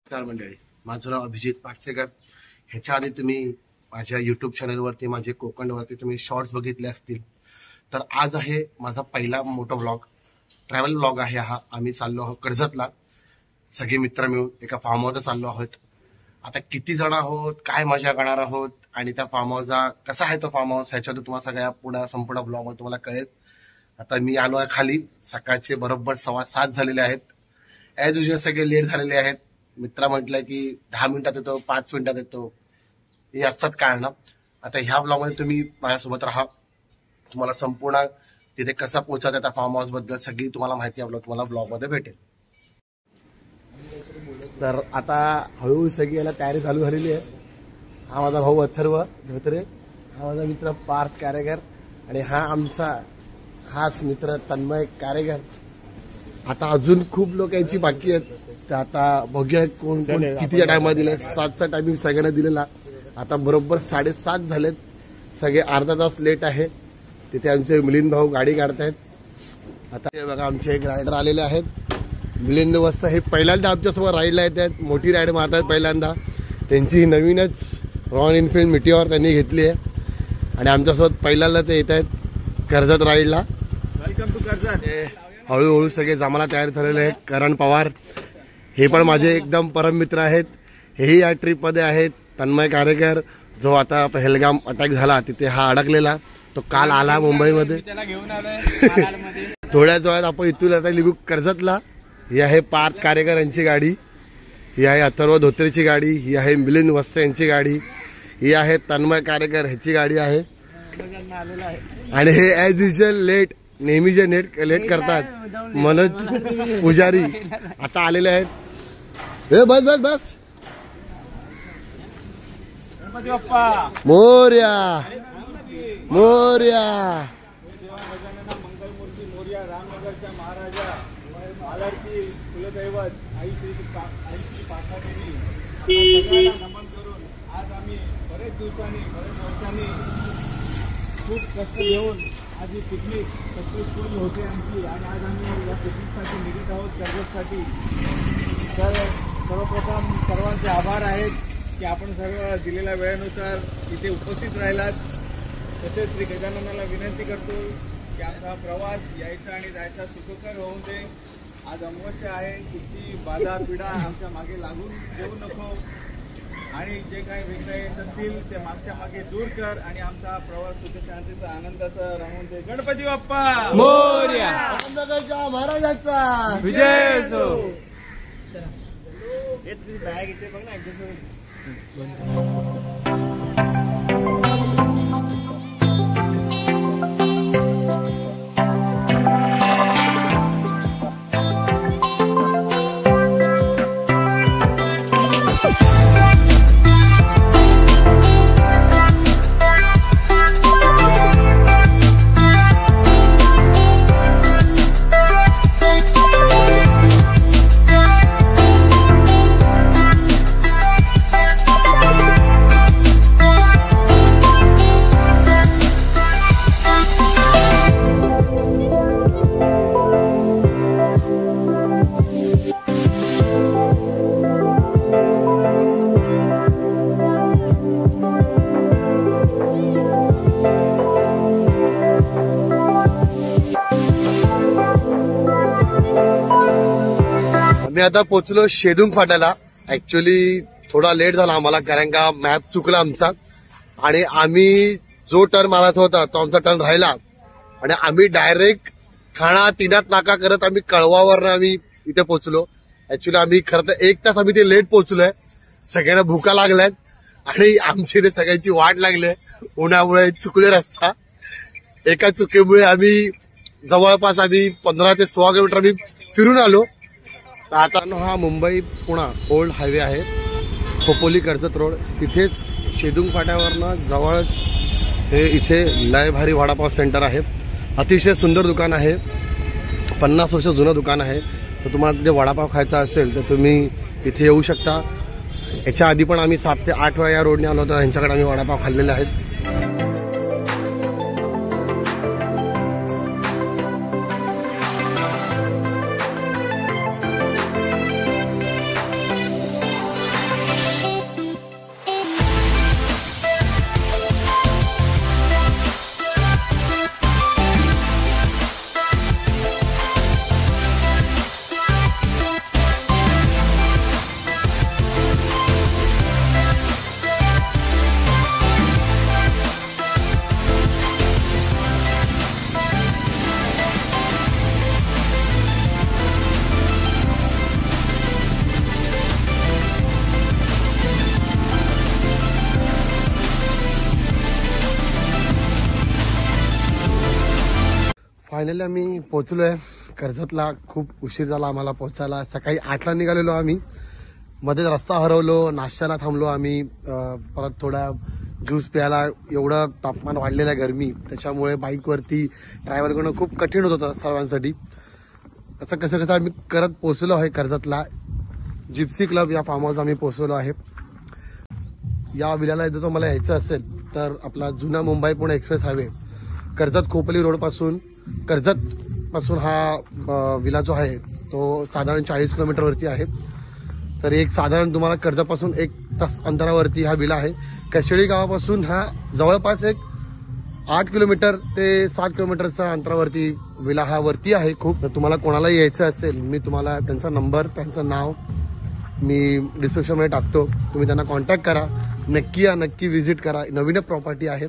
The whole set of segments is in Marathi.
नमस्कार मंडळी, माझं नाव अभिजित पाटसेकर। ह्याच्या आधी तुम्ही माझ्या युट्यूब चॅनलवरती माझे कोकणवरती तुम्ही शॉर्ट्स बघितले असतील। तर आज आहे माझा पहिला मोठा व्लॉग, ट्रॅव्हल व्लॉग आहे हा। आम्ही चाललो आहोत कर्जतला, सगळे मित्र मिळून एका फार्म हाऊसला चाललो आहोत। आता किती जण आहोत, काय मजा करणार आहोत आणि त्या फार्म हाऊसचा कसा आहे तो फार्म हाऊस, ह्याच्यातून तुम्हाला सगळ्या पुढे संपूर्ण व्लॉग तुम्हाला कळेल। आता मी आलो आहे खाली, सकाळचे बरोबर 7:15 झालेले आहेत। ॲज युजल सगळे लेट झालेले आहेत। मित्र म्हटलं की 10 मिनिटात येतो, 5 मिनिटात येतो, हे असतात कारण। आता ह्या ब्लॉग मध्ये तुम्ही माझ्यासोबत राहा, तुम्हाला संपूर्ण तिथे कसा पोहोचायचा त्या फार्म हाऊस बद्दल सगळी तुम्हाला माहिती तुम्हाला ब्लॉग मध्ये भेटेल। तर आता हळूहळू सगळी याला तयारी चालू झालेली आहे। हा माझा भाऊ अथर्व धोत्रे, हा माझा मित्र पार्थ कारेकर आणि हा आमचा खास मित्र तन्मय कारेकर। आता अजून खूप लोक यायची बाकी आहेत, तर आता बघूया कोण कोण कितीच्या टायमाला दिलाय। 7चा टायमिंग सगळ्यांना दिलेला। आता बरोबर 7:30 झालेत, सगळे अर्धा तास लेट आहे। तिथे आमचे मिलिंद भाऊ गाडी काढतायत। आता हे बघा आमचे एक रायडर आलेले आहेत, मिलिंद वस्ता। हे पहिल्यांदा आमच्यासोबत राईडला येतात, मोठी राईड मारतात पहिल्यांदा। त्यांची नवीनच रॉयल एनफील्ड मिटिओर त्यांनी घेतली आहे आणि आमच्यासोबत पहिल्यांदा ते येत आहेत कर्जत राईडला। Welcome to Karjat. हळूहळू सगळे जमाला तयार झालेले आहेत। करण पवार हे पण माझे एकदम परम मित्र आहेत, हेही या ट्रिप मध्ये आहेत। तन्मय कारेकर जो आता पहलगाम अटॅक झाला तिथे हा अडकलेला, तो काल आला मुंबईमध्ये, त्याला घेऊन आलोय। थोड्याच वेळात आपण इथून आता निघू कर्जतला। ही आहे पार्थ कारेकर यांची गाडी, ही आहे अथर्व धोत्रेची गाडी, ही आहे मिलिंद वस्ते यांची गाडी, ही आहे तन्मय कारेकर ह्याची गाडी आहे। आणि हे ॲज युजल लेट, नेहमी जे लेट करतात मनोज पुजारी आता आलेले आहेत। बस बस बस, मोर्या मोर्या। मंगलमूर्ती मोर्या, रामनगरच्या महाराजा, मालाडची कुलदैवत आई श्री पाठादेवी, सगळ्यांना नमन करून आज आम्ही बरेच वर्षांनी खूप कष्ट घेऊन आज ही पिकनिक सक्सेसफुल होते आमची। आणि आज आम्ही या पिकनिकसाठी निघत आहोत कर्जतसाठी। तर सर्वप्रथम सर्वांचे आभार आहेत की आपण सर्व दिलेल्या वेळेनुसार इथे उपस्थित राहिलात। तसेच श्री गजाननाला विनंती करतो की आमचा प्रवास यायचा आणि जायचा सुखकर होऊ दे। आज अमावस्या आहे, कुठची बाधा पिढा आमच्या मागे लागून देऊ नको आणि जे काही विघ्न येत असतील ते मागच्या मागे दूर कर आणि आमचा प्रवास सुख शांतीचा आनंदाचा राहून दे। गणपती बाप्पा मोरया, रामनगरच्या महाराजाचा विजय असो। बॅग इथे बघ ना ऍडजस्ट। मी आता पोहोचलो शेदुंग फाट्याला। ऍक्च्युली थोडा लेट झाला आम्हाला, कारण का मॅप चुकला आमचा आणि आम्ही जो टर्न मारायचा होता तो आमचा टर्न राहिला आणि आम्ही डायरेक्ट खाणा तिनात नाका करत आम्ही कळवावरनं आम्ही इथे पोहोचलो। ऍक्च्युली आम्ही खरं तर 1 तास आम्ही ते लेट पोहोचलोय। सगळ्यांना भुका लागल्यात आणि आमची इथे सगळ्यांची वाट लागली, उन्हामुळे चुकले रस्ता। एका चुकीमुळे आम्ही जवळपास 15 ते 16 किलोमीटर आम्ही फिरून आलो। आता हा मुंबई पुणा ओल्ड हायवे आहे, खोपोली कर्जत रोड, तिथेच शेदुंग फाट्यावरनं जवळच हे इथे लय भारी वडापाव सेंटर आहे। अतिशय सुंदर दुकान आहे, 50 वर्ष जुनं दुकान आहे। तर तुम्हाला जे वडापाव खायचा असेल तर तुम्ही इथे येऊ शकता। याच्या आधी पण आम्ही 7 ते 8 वेळा या रोडने आलो होतो, यांच्याकडे आम्ही वडापाव खाल्लेले आहेत। फायनली आम्ही पोहोचलोय कर्जतला. खूप उशीर झाला आम्हाला पोहोचायला. सकाळी 8ला निघालेलो आम्ही. मध्येच रस्ता हरवलो, नाश्त्याला थांबलो आम्ही. परत थोडा ज्यूस प्यायला. एवढं तापमान वाढलेलं आहे गरमी, त्याच्यामुळे बाईकवरती ड्रायव्हर करणं खूप कठीण होत होतं सर्वांसाठी. असं कसं आम्ही करत पोहोचलो आहे कर्जतला. जिप्सी क्लब या फार्म हाऊस आम्ही पोहोचलो आहे. या विल्याला जर मला यायचं असेल तर आपला जुना Mumbai Pune express highway Karjat Khopoli road पासून हा विला जो आहे तो साधारण 40 किलोमीटरवरती आहे. तर एक साधारण तुम्हाला कर्जतपासून 1 तास अंतरावरती हा विला आहे. कशेळी गावापासून हा जवळपास एक 8 किलोमीटर ते 7 किलोमीटरच्या अंतरावरती विला हा वरती आहे खूप. तर तुम्हाला कोणाला यायचं असेल, मी तुम्हाला त्यांचा नंबर, त्यांचं नाव मी डिस्क्रिप्शनमध्ये टाकतो. तुम्ही त्यांना कॉन्टॅक्ट करा. नक्की या, नक्की व्हिजिट करा. नवीन प्रॉपर्टी आहे.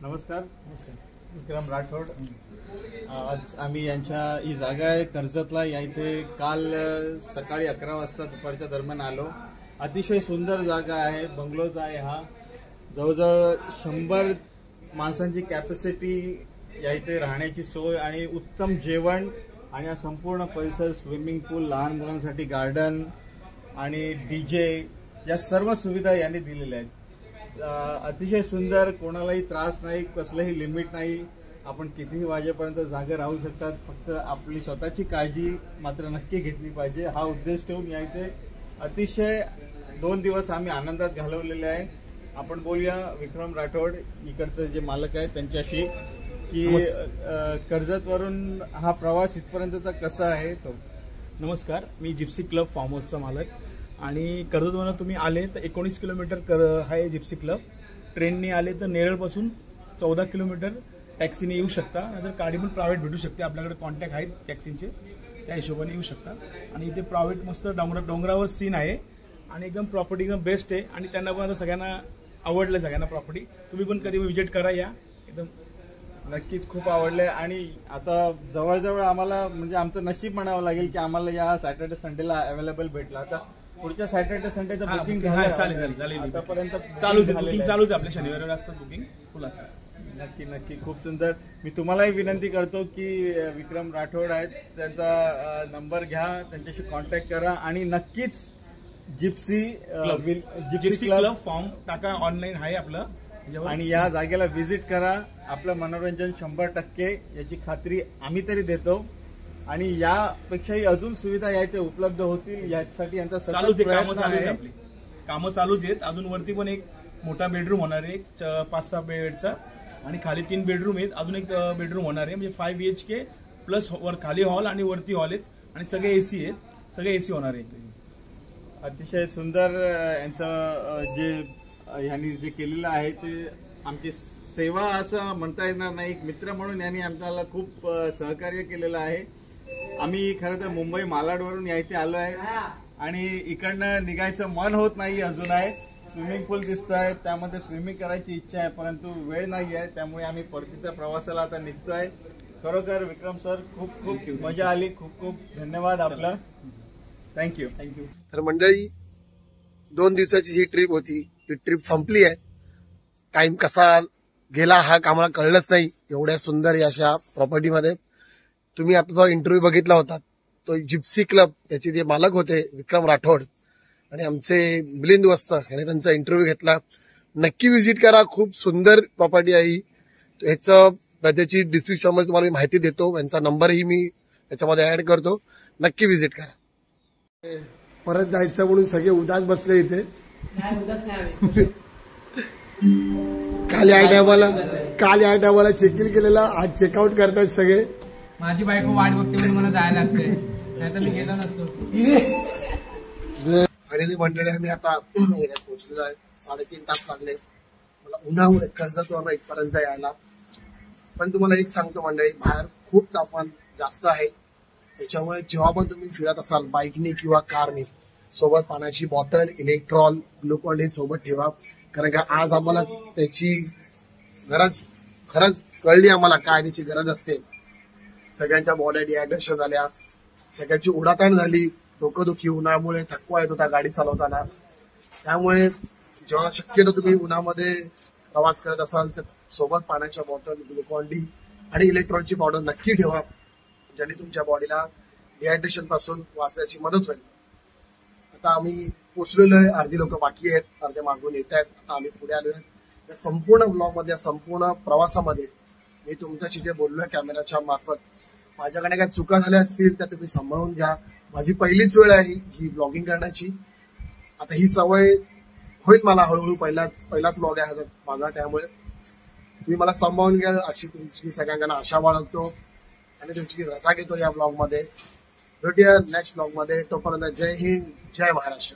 नमस्कार, विक्रम राठोड. आज आम्ही यांच्या ही जागा आहे कर्जतला. या इथे काल सकाळी 11 वाजता दुपारच्या दरम्यान आलो. अतिशय सुंदर जागा आहे, बंगलोज आहे हा. जवळजवळ 100 माणसांची कॅपॅसिटी या इथे राहण्याची सोय आणि उत्तम जेवण आणि हा संपूर्ण परिसर, स्विमिंग पूल, लहान मुलांसाठी गार्डन आणि डीजे या सर्व सुविधा यांनी दिलेल्या आहेत. अतिशय सुंदर, कोणालाही त्रास नाही, कसलंही लिमिट नाही. आपण कितीही वाजेपर्यंत जागे राहू शकतात. फक्त आपली स्वतःची काळजी मात्र नक्की घेतली पाहिजे, हा उद्देश ठेवून या इथे अतिशय 2 दिवस आम्ही आनंदात घालवलेले आहे. आपण बोलूया विक्रम राठोड इकडचे जे मालक आहेत त्यांच्याशी की कर्जतवरून हा प्रवास इथपर्यंतचा कसा आहे तो. नमस्कार, मी जिप्सी क्लब फार्म हाऊसचा मालक. आणि कर्जतवरून तुम्ही आले तर 19 किलोमीटर आहे जिप्सी क्लब. ट्रेनने आले तर नेरळपासून 14 किलोमीटर टॅक्सीने येऊ शकता, नाहीतर गाडी पण प्रायव्हेट भेटू शकते. आपल्याकडे कॉन्टॅक्ट आहेत टॅक्सीचे, त्या हिशोबाने येऊ शकता. आणि इथे प्रायव्हेट मस्त डोंगरावर सीन आहे आणि एकदम प्रॉपर्टी एकदम बेस्ट आहे. आणि त्यांना पण आता सगळ्यांना आवडलं, सगळ्यांना प्रॉपर्टी. तुम्ही पण कधी व्हिजिट करा या, एकदम नक्कीच खूप आवडले. आणि आता जवळजवळ आम्हाला म्हणजे आमचं नशीब म्हणावं लागेल की आम्हाला या सॅटर्डे संडेला अवेलेबल भेटला. आता पुढच्या सॅटर्डे संडेचं बुकिंग चालेल. आतापर्यंत चालूच आहे बुकिंग, चालूच आहे. आपल्या शनिवारी असतात बुकिंग, फुल असतात. नक्की खूप सुंदर. मी तुम्हालाही विनंती करतो की विक्रम राठोड आहेत, त्यांचा नंबर घ्या, त्यांच्याशी कॉन्टॅक्ट करा आणि नक्कीच जिप्सी क्लब फॉर्म टाका, ऑनलाईन आहे आपलं. आणि या जागेला व्हिजिट करा. आपलं मनोरंजन 100% याची खात्री आम्ही तरी देतो. आणि यापेक्षाही अजून सुविधा या इथे उपलब्ध होतील यासाठी यांचा सतत प्रयत्न आहे. कामं चालूच आहेत. अजून वरती पण एक मोठा बेडरूम होणार आहे, 5-6 बेडचा, आणि खाली 3 बेडरूम आहेत. अजून एक बेडरूम होणार आहे, म्हणजे 5 BHK प्लस वर खाली हॉल आणि वरती हॉल आहेत. आणि सगळे एसी आहेत, सगळे एसी होणार आहे. अतिशय सुंदर यांचं यांनी जे केलेलं आहे ते आमची सेवा असं म्हणता येणार नाही. एक मित्र म्हणून यांनी आम्हाला खूप सहकार्य केलेलं आहे. आम्ही खरं तर मुंबई मालाडवरून या इथे आलो आहे आणि इकडनं निघायचं मन होत नाही अजून आहे. स्विमिंग पूल दिसतोय, त्यामध्ये स्विमिंग करायची इच्छा आहे, परंतु वेळ नाही आहे. त्यामुळे आम्ही परतीच्या प्रवासाला आता निघतोय. खरोखर विक्रम सर खूप खूप मजा आली. खूप खूप धन्यवाद आपलं. थँक्यू. तर मंडळी, 2 दिवसाची ही ट्रिप होती. ती ट्रिप संपली आहे. टाइम कसा गेला हा आम्हाला कळलंच नाही, एवढ्या सुंदर अशा प्रॉपर्टीमध्ये. तुम्ही आता जो इंटरव्ह्यू बघितला होता तो जिप्सी क्लब याचे जे मालक होते विक्रम राठोड आणि आमचे मिलिंद वस्त याने त्यांचा इंटरव्ह्यू घेतला. नक्की व्हिजिट करा, खूप सुंदर प्रॉपर्टी आहे ही. त्याची डिस्क्रिप्शनमध्ये तुम्हाला मी माहिती देतो, यांचा नंबरही मी याच्यामध्ये ऍड करतो. नक्की व्हिजिट करा. परत जायचं म्हणून सगळे उदास बसले इथे. काल या टायमाला चेक इन केलेला, आज चेकआउट करतायत सगळे. माझी बायको वाट बघते म्हणून मला जायला लागते, नाहीतर मी गेलो नसतो. फायनली मंडळी आम्ही आता एरियात पोहोचलेलो आहे. 3.5 तास लागले मला उन्हामुळे कर्जतवरून इथपर्यंत यायला. पण तुम्हाला एक सांगतो मंडळी, बाहेर खूप तापमान जास्त आहे. त्याच्यामुळे जेव्हा पण तुम्ही फिरत असाल बाईकने किंवा कारने, सोबत पाण्याची बॉटल, इलेक्ट्रॉल, ग्लुकॉन डी सोबत ठेवा. कारण का आज आम्हाला त्याची गरज खरंच कळली, आम्हाला काय त्याची गरज असते. सगळ्यांच्या बॉडी डिहायड्रेशन झाल्या, सगळ्यांची उडाताण झाली, डोकंदुखी, उन्हामुळे थकवा येत होता गाडी चालवताना. त्यामुळे जेव्हा शक्यतो तुम्ही उन्हामध्ये प्रवास करत असाल तर सोबत पाण्याच्या बॉटल, ग्लुकॉन डी आणि इलेक्ट्रॉलची पावडर नक्की ठेवा, ज्याने तुमच्या बॉडीला डिहायड्रेशन पासून वाचण्याची मदत होईल. आता आम्ही पोचलेलो आहे, अर्धी लोक बाकी आहेत, अर्धे मागून येत आहेत. आता आम्ही पुढे आलो आहे. या संपूर्ण ब्लॉगमध्ये, या संपूर्ण प्रवासामध्ये मी तुमच्याशी जे बोललोय कॅमेराच्या मार्फत, माझ्याकडे काय चुका झाल्या असतील तर तुम्ही सांभाळून घ्या. माझी पहिलीच वेळ आहे ही ब्लॉगिंग करण्याची. आता ही सवय होईल मला हळूहळू, पहिलाच ब्लॉग आहे माझा. त्यामुळे तुम्ही मला सांभाळून घ्या अशी तुमची सगळ्यांना आशा बाळगतो आणि तुमची रजा घेतो या ब्लॉगमध्ये. भेटूया नेक्स्ट ब्लॉगमध्ये. तोपर्यंत जय हिंद, जय महाराष्ट्र.